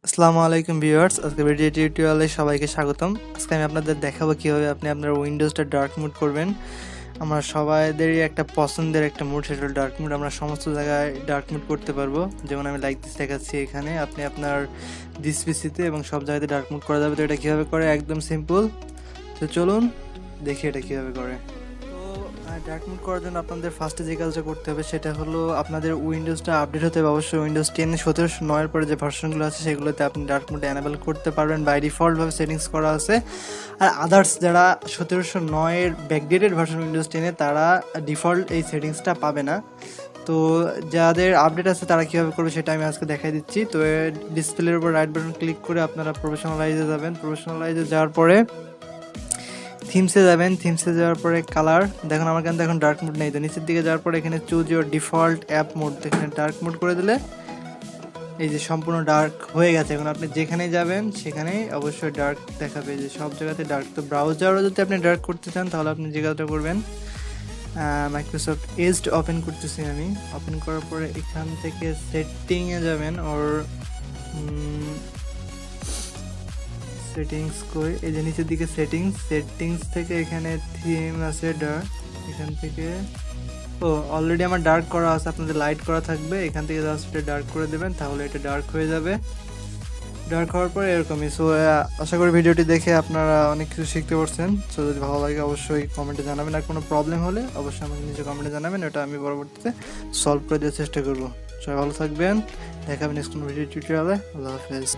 আসসালামু আলাইকুম ভিউয়ার্স, আজকে ভিডিও টিউটোরিয়ালে সবাইকে স্বাগতম। আজকে আমি আপনাদের দেখাবো কিভাবে আপনি আপনার উইন্ডোজটা ডার্ক মোড করবেন। আমরা সবাইদেরই একটা পছন্দের একটা মোড, সেটা হলো ডার্ক মোড। আমরা সমস্ত জায়গায় ডার্ক মোড করতে পারবো। যেমন আমি লাইক দিস দেখাচ্ছি এখানে, আপনি আপনার দিস পিসিতে এবং সব জায়গাতে ডার্ক মোড করা যাবে। তো এটা কীভাবে করে, একদম সিম্পল। তো চলুন দেখি এটা কীভাবে করে। ডার্ক মোড করার জন্য আপনাদের ফার্স্টে যে কাজটা করতে হবে সেটা হলো আপনাদের উইন্ডোজটা আপডেট হতে হবে। অবশ্যই উইন্ডোজ 10 1709 পরে যে ভার্সনগুলো আছে সেগুলোতে আপনি ডার্ক মোড এনেবল করতে পারবেন, বাই ডিফল্টভাবে সেটিংস করা আছে। আর আদার্স যারা 1709 ব্যাকডেটেড ভার্সন উইন্ডোজ 10 তারা ডিফল্ট এই সেটিংসটা পাবে না। তো যাদের আপডেট আছে তারা কীভাবে করবে সেটা আমি আজকে দেখাই দিচ্ছি। তো ডিসপ্লের উপর রাইট বাটন ক্লিক করে আপনারা প্রফেশনালাইজে যাবেন। প্রফেশনালাইজে যাওয়ার পরে থিমসে যাবেন। থিমসে যাওয়ার পরে কালার দেখুন, আমার কিন্তু এখন ডার্ক মোড নেই। তো নিচের দিকে যাওয়ার পরে এখানে choose your default app mode, এখানে ডার্ক মোড করে দিলে এই যে সম্পূর্ণ ডার্ক হয়ে গেছে। এখন আপনি যেখানেই যাবেন সেখানেই অবশ্যই ডার্ক দেখাবে, যে সব জায়গাতে ডার্ক। তো ব্রাউজারও যদি আপনি ডার্ক করতে চান তাহলে আপনি যে কাজটা করবেন, মাইক্রোসফট এজ ওপেন করতেছি আমি। ওপেন করার পরে এখান থেকে সেটিংয়ে যাবেন, ওর সেটিংস কই, এই যে নিচের দিকে সেটিংস থেকে এখানে থিম আছে ডার্ক, এখান থেকে অলরেডি আমার ডার্ক করা আছে, আপনাদের লাইট করা থাকবে। এখান থেকে জাস্ট এটা ডার্ক করে দেবেন, তাহলে এটা ডার্ক হয়ে যাবে। ডার্ক হওয়ার পরে এরকমই। সো আশা করি ভিডিওটি দেখে আপনারা অনেক কিছু শিখতে পারছেন। সো যদি ভালো লাগে অবশ্যই কমেন্টে জানাবেন, আর কোনো প্রবলেম হলে অবশ্যই আমাকে নিজে কমেন্টে জানাবেন, ওটা আমি পরবর্তীতে সলভ করে দেওয়ার চেষ্টা করবো। সবাই ভালো থাকবেন, দেখাবেন নেক্সট কোনো ভিডিও টিউটোরিয়ালে। আল্লাহ হাফেজ।